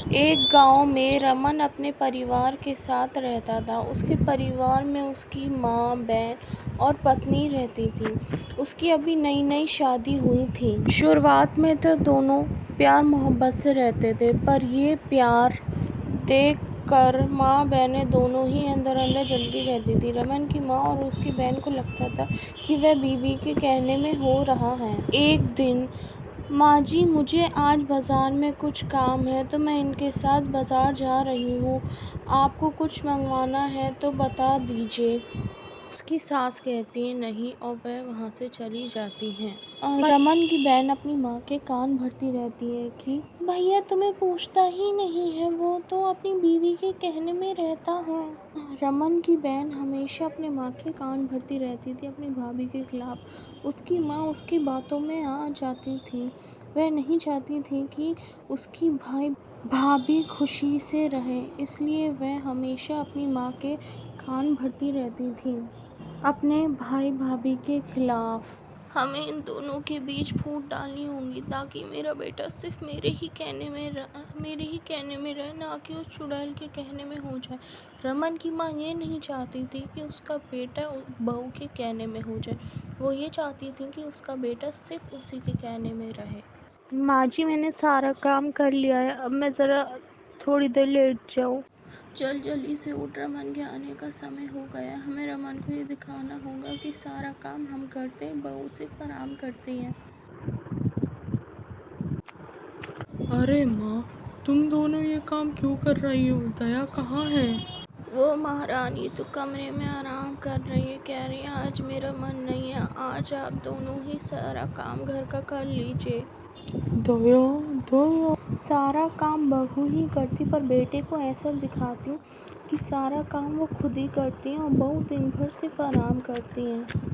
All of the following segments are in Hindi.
एक गांव में रमन अपने परिवार के साथ रहता था। उसके परिवार में उसकी माँ, बहन और पत्नी रहती थी। उसकी अभी नई नई शादी हुई थी। शुरुआत में तो दोनों प्यार मोहब्बत से रहते थे, पर ये प्यार देख कर माँ बहनें दोनों ही अंदर अंदर जलती रहती थी। रमन की माँ और उसकी बहन को लगता था कि वह बीवी के कहने में हो रहा है। एक दिन, माँ जी, मुझे आज बाज़ार में कुछ काम है तो मैं इनके साथ बाज़ार जा रही हूँ। आपको कुछ मंगवाना है तो बता दीजिए। उसकी सास कहती है नहीं और वह वहाँ से चली जाती हैं। और रमन की बहन अपनी माँ के कान भरती रहती है कि भैया तुम्हें पूछता ही नहीं है, वो तो अपनी बीवी के कहने में रहता है। रमन की बहन हमेशा अपनी माँ के कान भरती रहती थी अपनी भाभी के खिलाफ। उसकी माँ उसकी बातों में आ जाती थी। वह नहीं चाहती थी कि उसकी भाभी खुशी से रहे, इसलिए वह हमेशा अपनी माँ के कान भरती रहती थी अपने भाई भाभी के खिलाफ। हमें इन दोनों के बीच फूट डालनी होगी ताकि मेरा बेटा सिर्फ मेरे ही कहने में रहे, ना कि उस चुड़ैल के कहने में हो जाए। रमन की माँ ये नहीं चाहती थी कि उसका बेटा बहू के कहने में हो जाए। वो ये चाहती थी कि उसका बेटा सिर्फ उसी के कहने में रहे। माँ जी, मैंने सारा काम कर लिया है, अब मैं ज़रा थोड़ी देर लेट जाऊँ। चल जल्दी से उठ, रमन के आने का समय हो गया। हमें रमन को ये दिखाना होगा कि सारा काम हम करते हैं, बहू सिर्फ आराम करती है। अरे माँ, तुम दोनों ये काम क्यों कर रही हो? दया कहाँ है? वो महारानी तो कमरे में आराम कर रही है, कह रही है आज मेरा मन नहीं है, आज आप दोनों ही सारा काम घर का कर लीजिए। दया, दया। सारा काम बहू ही करती, पर बेटे को ऐसा दिखाती कि सारा काम वो खुद ही करती हैं और बहू दिन भर सिर्फ आराम करती हैं।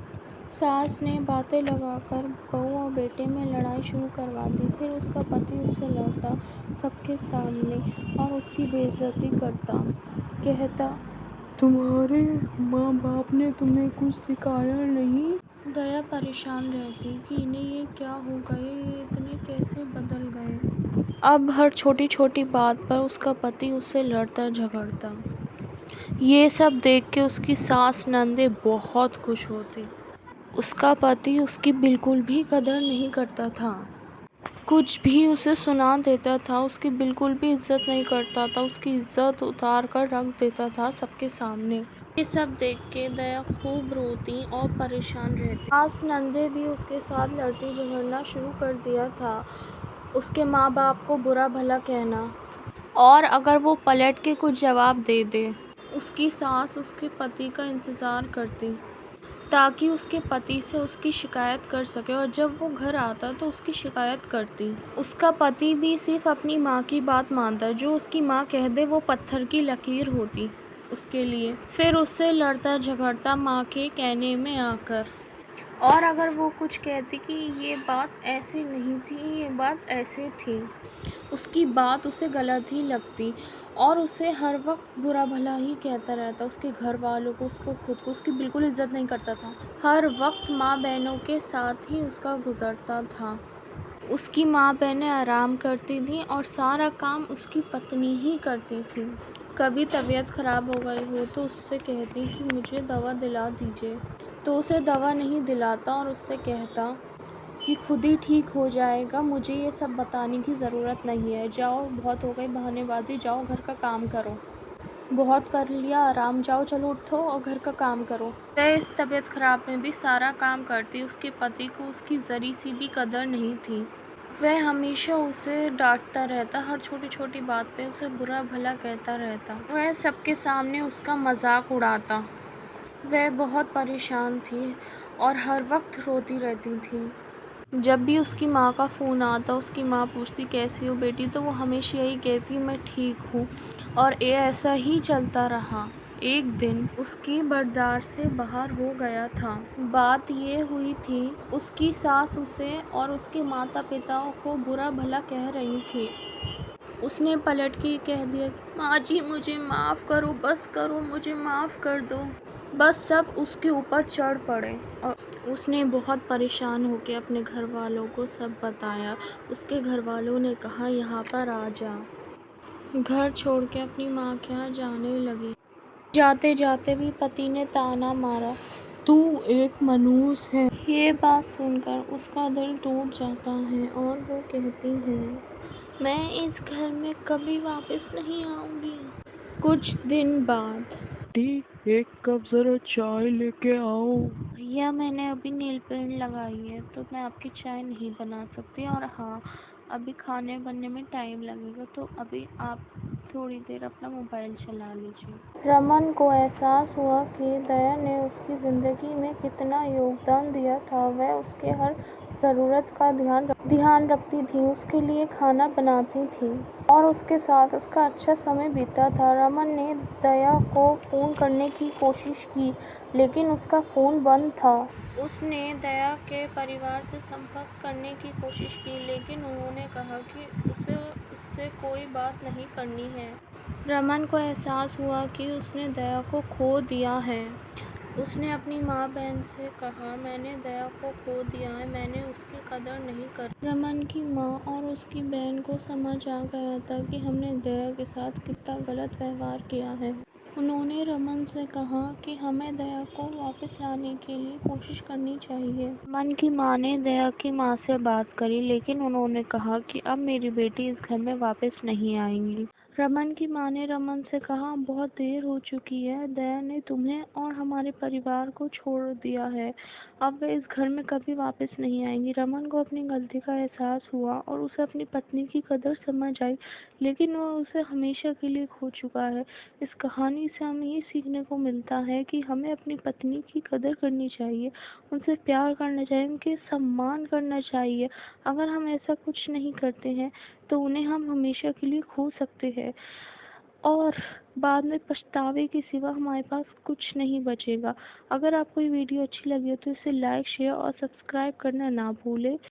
सास ने बातें लगाकर बहू और बेटे में लड़ाई शुरू करवा दी। फिर उसका पति उससे लड़ता सबके सामने और उसकी बेइज्जती करता, कहता तुम्हारे माँ बाप ने तुम्हें कुछ सिखाया नहीं? दया परेशान रहती कि इन्हें ये क्या हो गए, ये इतने कैसे बदल गए। अब हर छोटी छोटी बात पर उसका पति उससे लड़ता झगड़ता। ये सब देख के उसकी सास नंदे बहुत खुश होती। उसका पति उसकी बिल्कुल भी कदर नहीं करता था, कुछ भी उसे सुना देता था, उसकी बिल्कुल भी इज्जत नहीं करता था, उसकी इज्जत उतार कर रख देता था सबके सामने। ये सब देख के दया खूब रोती और परेशान रहती। सास नंदे भी उसके साथ लड़ती झगड़ना शुरू कर दिया था, उसके माँ बाप को बुरा भला कहना, और अगर वो पलट के कुछ जवाब दे दे, उसकी सास उसके पति का इंतज़ार करती ताकि उसके पति से उसकी शिकायत कर सके, और जब वो घर आता तो उसकी शिकायत करती। उसका पति भी सिर्फ अपनी माँ की बात मानता, जो उसकी माँ कह दे वो पत्थर की लकीर होती उसके लिए। फिर उससे लड़ता झगड़ता माँ के कहने में आकर, और अगर वो कुछ कहती कि ये बात ऐसी नहीं थी, ये बात ऐसी थी, उसकी बात उसे गलत ही लगती और उसे हर वक्त बुरा भला ही कहता रहता। उसके घर वालों को, उसको खुद को, उसकी बिल्कुल इज्जत नहीं करता था। हर वक्त माँ बहनों के साथ ही उसका गुजरता था। उसकी माँ बहनें आराम करती थीं और सारा काम उसकी पत्नी ही करती थी। कभी तबीयत ख़राब हो गई हो तो उससे कहती कि मुझे दवा दिला दीजिए, तो उसे दवा नहीं दिलाता और उससे कहता कि खुद ही ठीक हो जाएगा, मुझे ये सब बताने की ज़रूरत नहीं है। जाओ, बहुत हो गई बहानेबाजी, जाओ घर का काम करो, बहुत कर लिया आराम, जाओ चलो उठो और घर का काम करो। वह इस तबीयत ख़राब में भी सारा काम करती। उसके पति को उसकी ज़री सी भी कदर नहीं थी। वह हमेशा उसे डांटता रहता, हर छोटी छोटी बात पे उसे बुरा भला कहता रहता। वह सबके सामने उसका मजाक उड़ाता। वह बहुत परेशान थी और हर वक्त रोती रहती थी। जब भी उसकी माँ का फ़ोन आता, उसकी माँ पूछती कैसी हो बेटी, तो वो हमेशा यही कहती मैं ठीक हूँ, और ये ऐसा ही चलता रहा। एक दिन उसकी बर्दाश्त से बाहर हो गया था। बात ये हुई थी, उसकी सास उसे और उसके माता पिता को बुरा भला कह रही थी। उसने पलट के कह दिया कि माँ जी मुझे माफ़ करो, बस करो, मुझे माफ़ कर दो। बस सब उसके ऊपर चढ़ पड़े और उसने बहुत परेशान होकर अपने घर वालों को सब बताया। उसके घर वालों ने कहा यहाँ पर आ जा। घर छोड़ के अपनी माँ के यहाँ जाने लगी। जाते जाते भी पति ने ताना मारा। तू एक मनहूस है। ये बात सुनकर उसका दिल टूट जाता है और वो कहती है, मैं इस घर में कभी वापस नहीं आऊंगी। कुछ दिन बाद एक कप जरा चाय लेके आओ। भैया मैंने अभी नेल पेंट लगाई है तो मैं आपकी चाय नहीं बना सकती, और हाँ अभी खाने बनने में टाइम लगेगा, तो अभी आप थोड़ी देर अपना मोबाइल चला लीजिए। रमन को एहसास हुआ कि दया ने उसकी ज़िंदगी में कितना योगदान दिया था। वह उसके हर ज़रूरत का ध्यान रखती थी, उसके लिए खाना बनाती थी और उसके साथ उसका अच्छा समय बीतता था। रमन ने दया को फ़ोन करने की कोशिश की, लेकिन उसका फ़ोन बंद था। उसने दया के परिवार से संपर्क करने की कोशिश की, लेकिन उन्होंने कहा कि उसे उससे कोई बात नहीं करनी है। रमन को एहसास हुआ कि उसने दया को खो दिया है। उसने अपनी माँ बहन से कहा, मैंने दया को खो दिया है, मैंने उसकी कदर नहीं करी। रमन की माँ और उसकी बहन को समझ आ गया था कि हमने दया के साथ कितना गलत व्यवहार किया है। उन्होंने रमन से कहा कि हमें दया को वापस लाने के लिए कोशिश करनी चाहिए। रमन की माँ ने दया की माँ से बात करी, लेकिन उन्होंने कहा कि अब मेरी बेटी इस घर में वापस नहीं आएंगी। रमन की माँ ने रमन से कहा, बहुत देर हो चुकी है, दया ने तुम्हें और हमारे परिवार को छोड़ दिया है, अब वे इस घर में कभी वापस नहीं आएंगी। रमन को अपनी गलती का एहसास हुआ और उसे अपनी पत्नी की कदर समझ आई, लेकिन वह उसे हमेशा के लिए खो चुका है। इस कहानी से हमें ये सीखने को मिलता है कि हमें अपनी पत्नी की कदर करनी चाहिए, उनसे प्यार करना चाहिए, उनके सम्मान करना चाहिए। अगर हम ऐसा कुछ नहीं करते हैं तो उन्हें हम हमेशा के लिए खो सकते हैं और बाद में पछतावे के सिवा हमारे पास कुछ नहीं बचेगा। अगर आपको ये वीडियो अच्छी लगी हो तो इसे लाइक, शेयर और सब्सक्राइब करना ना भूलें।